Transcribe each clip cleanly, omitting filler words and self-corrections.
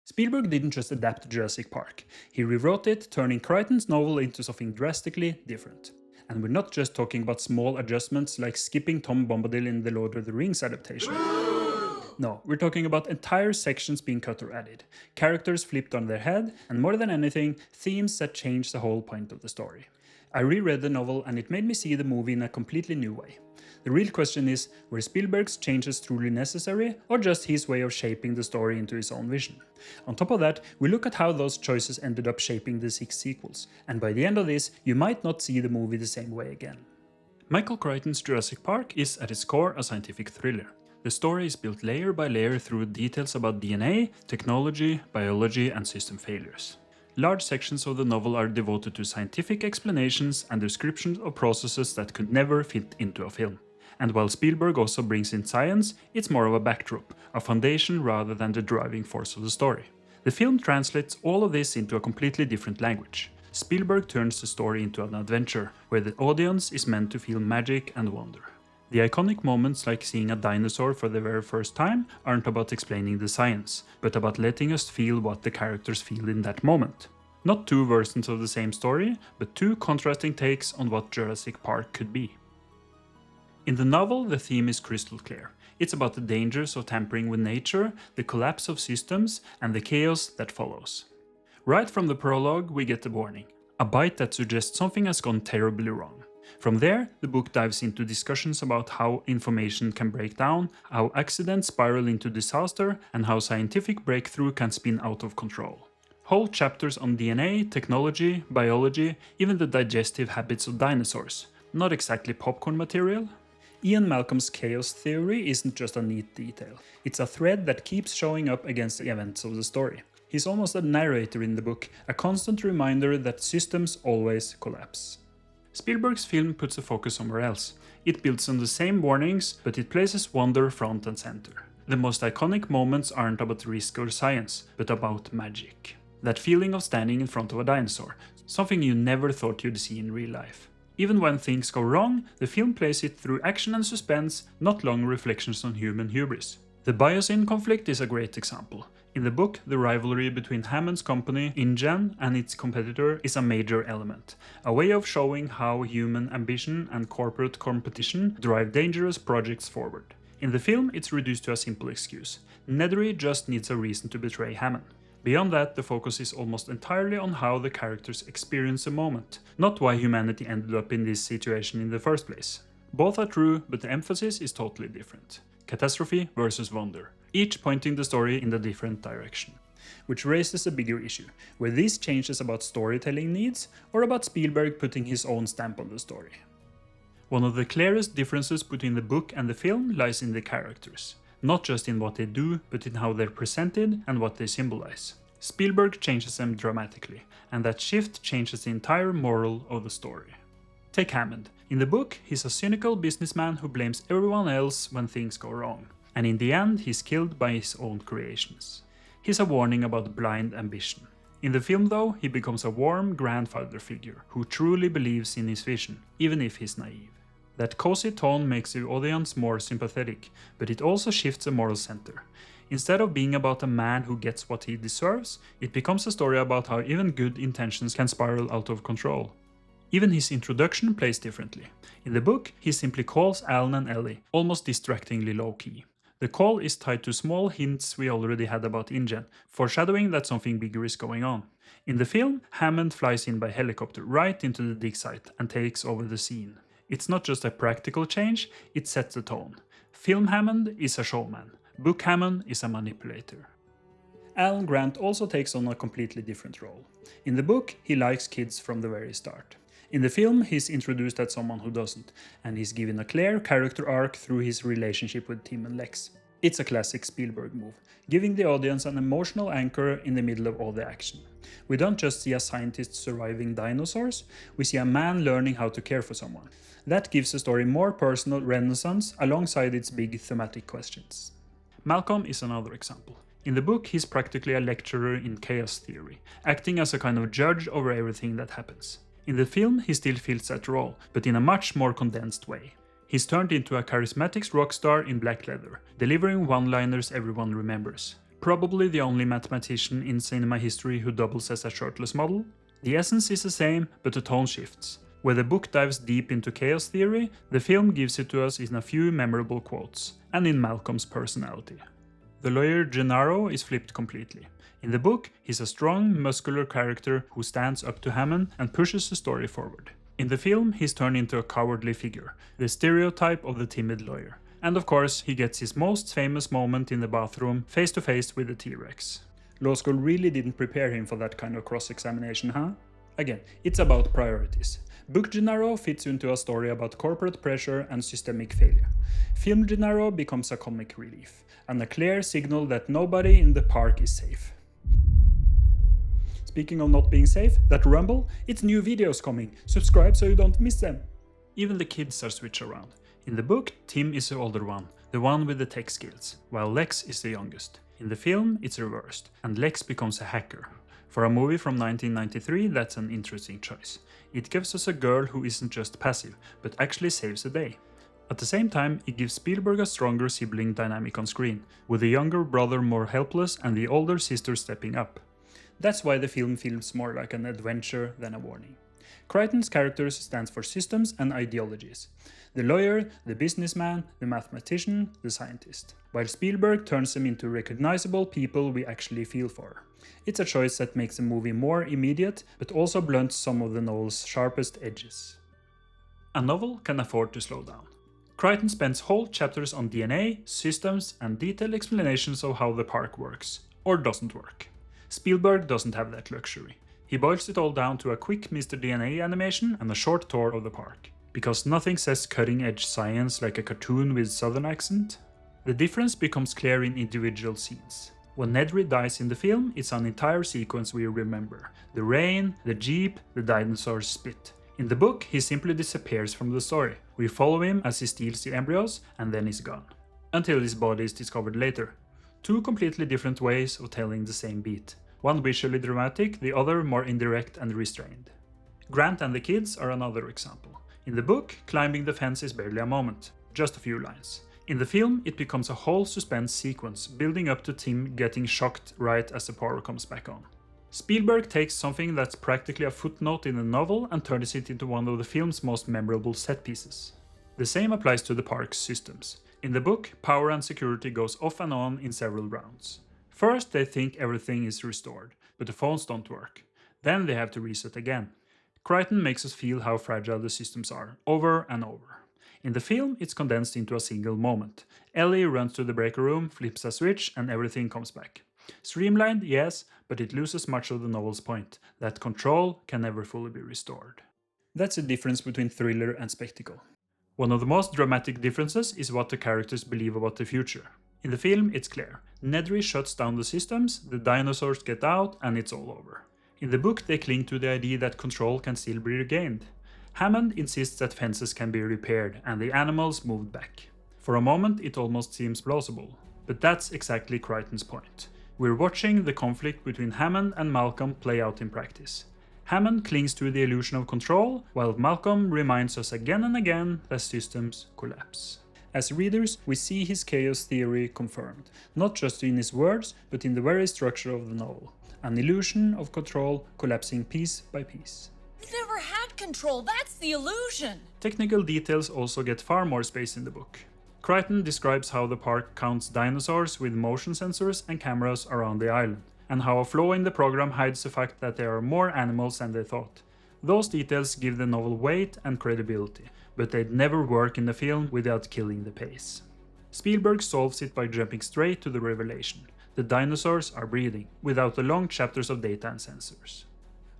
Spielberg didn't just adapt Jurassic Park, he rewrote it, turning Crichton's novel into something drastically different. And we're not just talking about small adjustments like skipping Tom Bombadil in the Lord of the Rings adaptation. No, we're talking about entire sections being cut or added, characters flipped on their head, and more than anything, themes that change the whole point of the story. I reread the novel and it made me see the movie in a completely new way. The real question is, were Spielberg's changes truly necessary, or just his way of shaping the story into his own vision? On top of that, we look at how those choices ended up shaping the 6 sequels, and by the end of this, you might not see the movie the same way again. Michael Crichton's Jurassic Park is at its core a scientific thriller. The story is built layer by layer through details about DNA, technology, biology, and system failures. Large sections of the novel are devoted to scientific explanations and descriptions of processes that could never fit into a film. And while Spielberg also brings in science, it's more of a backdrop, a foundation rather than the driving force of the story. The film translates all of this into a completely different language. Spielberg turns the story into an adventure, where the audience is meant to feel magic and wonder. The iconic moments like seeing a dinosaur for the very first time aren't about explaining the science, but about letting us feel what the characters feel in that moment. Not two versions of the same story, but two contrasting takes on what Jurassic Park could be. In the novel, the theme is crystal clear. It's about the dangers of tampering with nature, the collapse of systems, and the chaos that follows. Right from the prologue, we get the warning, a bite that suggests something has gone terribly wrong. From there, the book dives into discussions about how information can break down, how accidents spiral into disaster, and how scientific breakthrough can spin out of control. Whole chapters on DNA, technology, biology, even the digestive habits of dinosaurs. Not exactly popcorn material. Ian Malcolm's chaos theory isn't just a neat detail. It's a thread that keeps showing up against the events of the story. He's almost a narrator in the book, a constant reminder that systems always collapse. Spielberg's film puts the focus somewhere else. It builds on the same warnings, but it places wonder front and center. The most iconic moments aren't about risk or science, but about magic. That feeling of standing in front of a dinosaur, something you never thought you'd see in real life. Even when things go wrong, the film plays it through action and suspense, not long reflections on human hubris. The Biosyn conflict is a great example. In the book, the rivalry between Hammond's company, InGen, and its competitor is a major element, a way of showing how human ambition and corporate competition drive dangerous projects forward. In the film, it's reduced to a simple excuse. Nedry just needs a reason to betray Hammond. Beyond that, the focus is almost entirely on how the characters experience the moment, not why humanity ended up in this situation in the first place. Both are true, but the emphasis is totally different. Catastrophe versus wonder, each pointing the story in a different direction. Which raises a bigger issue, were these changes about storytelling needs, or about Spielberg putting his own stamp on the story? One of the clearest differences between the book and the film lies in the characters. Not just in what they do, but in how they're presented and what they symbolize. Spielberg changes them dramatically, and that shift changes the entire moral of the story. Take Hammond. In the book, he's a cynical businessman who blames everyone else when things go wrong, and in the end he's killed by his own creations. He's a warning about blind ambition. In the film though, he becomes a warm grandfather figure who truly believes in his vision, even if he's naive. That cozy tone makes the audience more sympathetic, but it also shifts the moral center. Instead of being about a man who gets what he deserves, it becomes a story about how even good intentions can spiral out of control. Even his introduction plays differently. In the book, he simply calls Alan and Ellie, almost distractingly low-key. The call is tied to small hints we already had about InGen, foreshadowing that something bigger is going on. In the film, Hammond flies in by helicopter right into the dig site and takes over the scene. It's not just a practical change, it sets the tone. Film Hammond is a showman, book Hammond is a manipulator. Alan Grant also takes on a completely different role. In the book, he likes kids from the very start. In the film, he's introduced as someone who doesn't, and he's given a clear character arc through his relationship with Tim and Lex. It's a classic Spielberg move, giving the audience an emotional anchor in the middle of all the action. We don't just see a scientist surviving dinosaurs, we see a man learning how to care for someone. That gives the story more personal resonance alongside its big thematic questions. Malcolm is another example. In the book, he's practically a lecturer in chaos theory, acting as a kind of judge over everything that happens. In the film, he still fills that role, but in a much more condensed way. He's turned into a charismatic rock star in black leather, delivering one-liners everyone remembers. probably the only mathematician in cinema history who doubles as a shirtless model. The essence is the same, but the tone shifts. Where the book dives deep into chaos theory, the film gives it to us in a few memorable quotes, and in Malcolm's personality. The lawyer Gennaro is flipped completely. In the book, he's a strong, muscular character who stands up to Hammond and pushes the story forward. In the film, he's turned into a cowardly figure, the stereotype of the timid lawyer. And of course, he gets his most famous moment in the bathroom, face to face with the T-Rex. Law school really didn't prepare him for that kind of cross-examination, huh? Again, it's about priorities. Book Gennaro fits into a story about corporate pressure and systemic failure. Film Gennaro becomes a comic relief, and a clear signal that nobody in the park is safe. Speaking of not being safe, that rumble, it's new videos coming, subscribe so you don't miss them. Even the kids are switched around. In the book, Tim is the older one, the one with the tech skills, while Lex is the youngest. In the film, it's reversed, and Lex becomes a hacker. For a movie from 1993, that's an interesting choice. It gives us a girl who isn't just passive, but actually saves the day. At the same time, it gives Spielberg a stronger sibling dynamic on screen, with the younger brother more helpless and the older sister stepping up. That's why the film feels more like an adventure than a warning. Crichton's characters stand for systems and ideologies. The lawyer, the businessman, the mathematician, the scientist. While Spielberg turns them into recognizable people we actually feel for. It's a choice that makes the movie more immediate, but also blunts some of the novel's sharpest edges. A novel can afford to slow down. Crichton spends whole chapters on DNA, systems, and detailed explanations of how the park works, or doesn't work. Spielberg doesn't have that luxury. He boils it all down to a quick Mr. DNA animation and a short tour of the park. Because nothing says cutting-edge science like a cartoon with southern accent. The difference becomes clear in individual scenes. When Nedry dies in the film, it's an entire sequence we remember. The rain, the jeep, the dinosaurs split. In the book, he simply disappears from the story. We follow him as he steals the embryos, and then he's gone. Until his body is discovered later. Two completely different ways of telling the same beat. One visually dramatic, the other more indirect and restrained. Grant and the kids are another example. In the book, climbing the fence is barely a moment, just a few lines. In the film, it becomes a whole suspense sequence, building up to Tim getting shocked right as the power comes back on. Spielberg takes something that's practically a footnote in the novel and turns it into one of the film's most memorable set pieces. The same applies to the park's systems. In the book, power and security goes off and on in several rounds. First, they think everything is restored, but the phones don't work. Then they have to reset again. Crichton makes us feel how fragile the systems are, over and over. In the film, it's condensed into a single moment. Ellie runs to the breaker room, flips a switch, and everything comes back. Streamlined, yes, but it loses much of the novel's point, that control can never fully be restored. That's the difference between thriller and spectacle. One of the most dramatic differences is what the characters believe about the future. In the film, it's clear. Nedry shuts down the systems, the dinosaurs get out, and it's all over. In the book, they cling to the idea that control can still be regained. Hammond insists that fences can be repaired, and the animals moved back. For a moment, it almost seems plausible. But that's exactly Crichton's point. We're watching the conflict between Hammond and Malcolm play out in practice. Hammond clings to the illusion of control, while Malcolm reminds us again and again that systems collapse. As readers, we see his chaos theory confirmed, not just in his words, but in the very structure of the novel. An illusion of control collapsing piece by piece. You never had control, that's the illusion! Technical details also get far more space in the book. Crichton describes how the park counts dinosaurs with motion sensors and cameras around the island, and how a flaw in the program hides the fact that there are more animals than they thought. Those details give the novel weight and credibility, but they'd never work in the film without killing the pace. Spielberg solves it by jumping straight to the revelation. The dinosaurs are breathing, without the long chapters of data and sensors.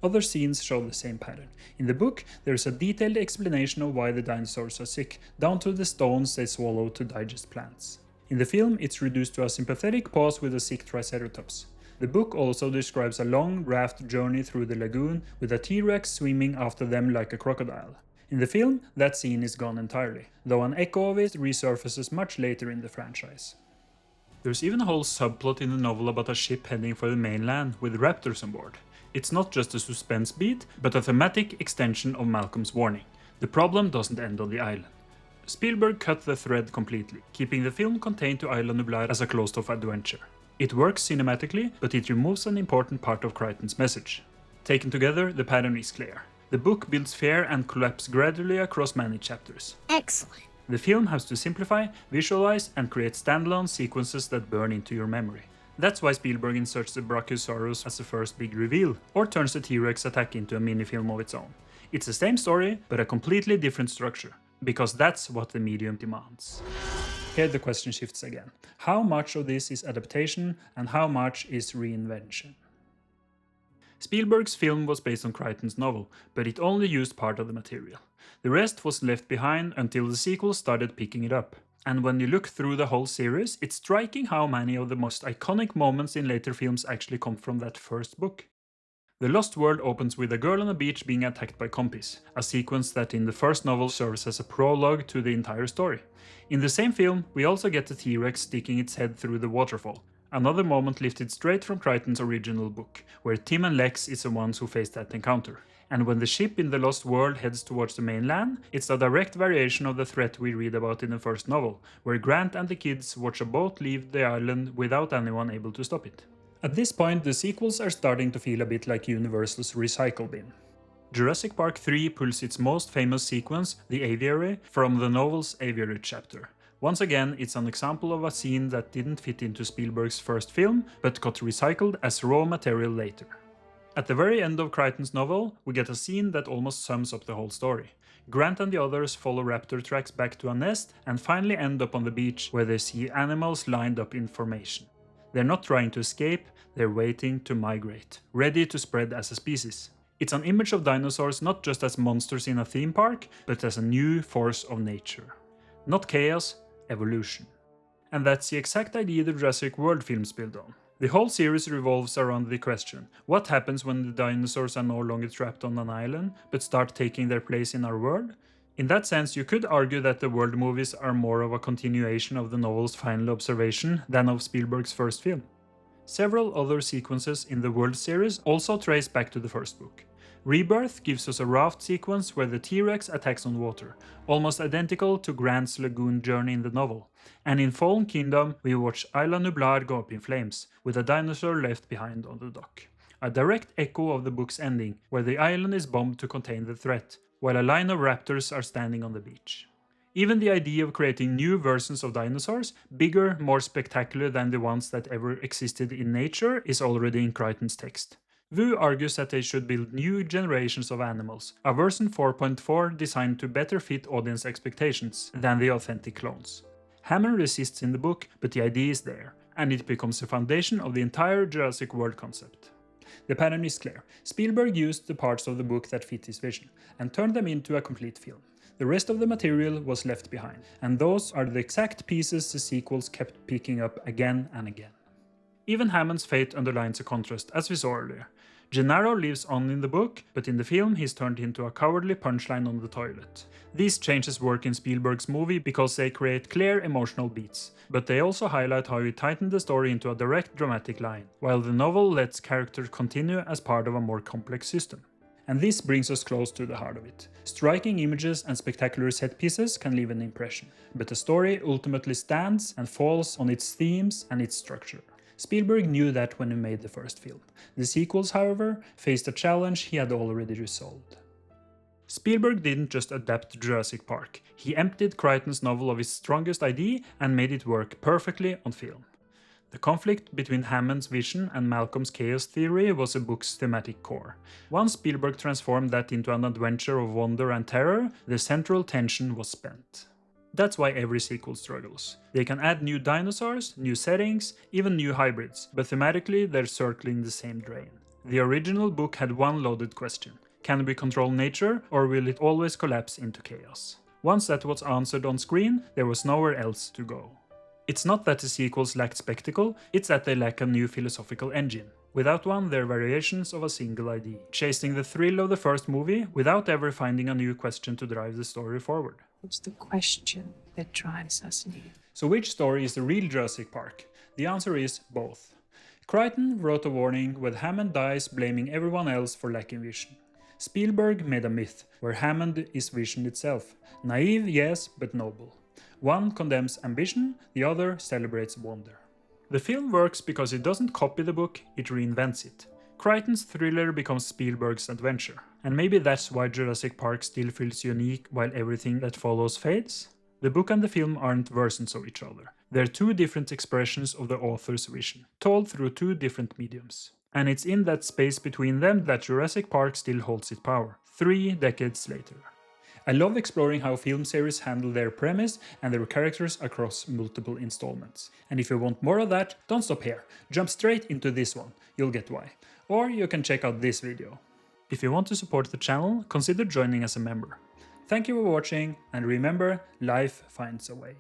Other scenes show the same pattern. In the book, there is a detailed explanation of why the dinosaurs are sick, down to the stones they swallow to digest plants. In the film, it's reduced to a sympathetic pause with a sick Triceratops. The book also describes a long raft journey through the lagoon with a T-Rex swimming after them like a crocodile. In the film, that scene is gone entirely, though an echo of it resurfaces much later in the franchise. There's even a whole subplot in the novel about a ship heading for the mainland with raptors on board. It's not just a suspense beat, but a thematic extension of Malcolm's warning. The problem doesn't end on the island. Spielberg cut the thread completely, keeping the film contained to Isla Nublar as a closed-off adventure. It works cinematically, but it removes an important part of Crichton's message. Taken together, the pattern is clear. The book builds fear and collapses gradually across many chapters. Excellent. The film has to simplify, visualize, and create standalone sequences that burn into your memory. That's why Spielberg inserts the Brachiosaurus as the first big reveal, or turns the T-Rex attack into a mini-film of its own. It's the same story, but a completely different structure, because that's what the medium demands. Here the question shifts again. How much of this is adaptation, and how much is reinvention? Spielberg's film was based on Crichton's novel, but it only used part of the material. The rest was left behind until the sequel started picking it up. And when you look through the whole series, it's striking how many of the most iconic moments in later films actually come from that first book. The Lost World opens with a girl on a beach being attacked by compies, a sequence that in the first novel serves as a prologue to the entire story. In the same film, we also get the T-Rex sticking its head through the waterfall, another moment lifted straight from Crichton's original book, where Tim and Lex is the ones who face that encounter. And when the ship in the Lost World heads towards the mainland, it's a direct variation of the threat we read about in the first novel, where Grant and the kids watch a boat leave the island without anyone able to stop it. At this point, the sequels are starting to feel a bit like Universal's recycle bin. Jurassic Park III pulls its most famous sequence, the aviary, from the novel's aviary chapter. Once again, it's an example of a scene that didn't fit into Spielberg's first film, but got recycled as raw material later. At the very end of Crichton's novel, we get a scene that almost sums up the whole story. Grant and the others follow raptor tracks back to a nest and finally end up on the beach where they see animals lined up in formation. They're not trying to escape, they're waiting to migrate, ready to spread as a species. It's an image of dinosaurs not just as monsters in a theme park, but as a new force of nature. Not chaos, evolution. And that's the exact idea the Jurassic World films build on. The whole series revolves around the question, what happens when the dinosaurs are no longer trapped on an island, but start taking their place in our world? In that sense, you could argue that the World movies are more of a continuation of the novel's final observation than of Spielberg's first film. Several other sequences in the World series also trace back to the first book. Rebirth gives us a raft sequence where the T-Rex attacks on water, almost identical to Grant's lagoon journey in the novel. And in Fallen Kingdom, we watch Isla Nublar go up in flames, with a dinosaur left behind on the dock. A direct echo of the book's ending, where the island is bombed to contain the threat, while a line of raptors are standing on the beach. Even the idea of creating new versions of dinosaurs, bigger, more spectacular than the ones that ever existed in nature, is already in Crichton's text. Wu argues that they should build new generations of animals, a version 4.4 designed to better fit audience expectations than the authentic clones. Hammond resists in the book, but the idea is there, and it becomes the foundation of the entire Jurassic World concept. The pattern is clear. Spielberg used the parts of the book that fit his vision, and turned them into a complete film. The rest of the material was left behind, and those are the exact pieces the sequels kept picking up again and again. Even Hammond's fate underlines a contrast, as we saw earlier. Gennaro lives on in the book, but in the film he's turned into a cowardly punchline on the toilet. These changes work in Spielberg's movie because they create clear emotional beats, but they also highlight how he tightened the story into a direct dramatic line, while the novel lets characters continue as part of a more complex system. And this brings us close to the heart of it. Striking images and spectacular set pieces can leave an impression, but the story ultimately stands and falls on its themes and its structure. Spielberg knew that when he made the first film. The sequels, however, faced a challenge he had already resolved. Spielberg didn't just adapt Jurassic Park, he emptied Crichton's novel of its strongest idea and made it work perfectly on film. The conflict between Hammond's vision and Malcolm's chaos theory was the book's thematic core. Once Spielberg transformed that into an adventure of wonder and terror, the central tension was spent. That's why every sequel struggles. They can add new dinosaurs, new settings, even new hybrids, but thematically they're circling the same drain. The original book had one loaded question. Can we control nature, or will it always collapse into chaos? Once that was answered on screen, there was nowhere else to go. It's not that the sequels lacked spectacle, it's that they lack a new philosophical engine. Without one, they're variations of a single idea, chasing the thrill of the first movie without ever finding a new question to drive the story forward. What's the question that drives us new? So which story is the real Jurassic Park? The answer is both. Crichton wrote a warning where Hammond dies blaming everyone else for lacking vision. Spielberg made a myth where Hammond is vision itself. Naive, yes, but noble. One condemns ambition, the other celebrates wonder. The film works because it doesn't copy the book, it reinvents it. Crichton's thriller becomes Spielberg's adventure, and maybe that's why Jurassic Park still feels unique while everything that follows fades. The book and the film aren't versions of each other. They're two different expressions of the author's vision, told through two different mediums. And it's in that space between them that Jurassic Park still holds its power, 3 decades later. I love exploring how film series handle their premise and their characters across multiple installments. And if you want more of that, don't stop here. Jump straight into this one, you'll get why. Or you can check out this video. If you want to support the channel, consider joining as a member. Thank you for watching, and remember, life finds a way.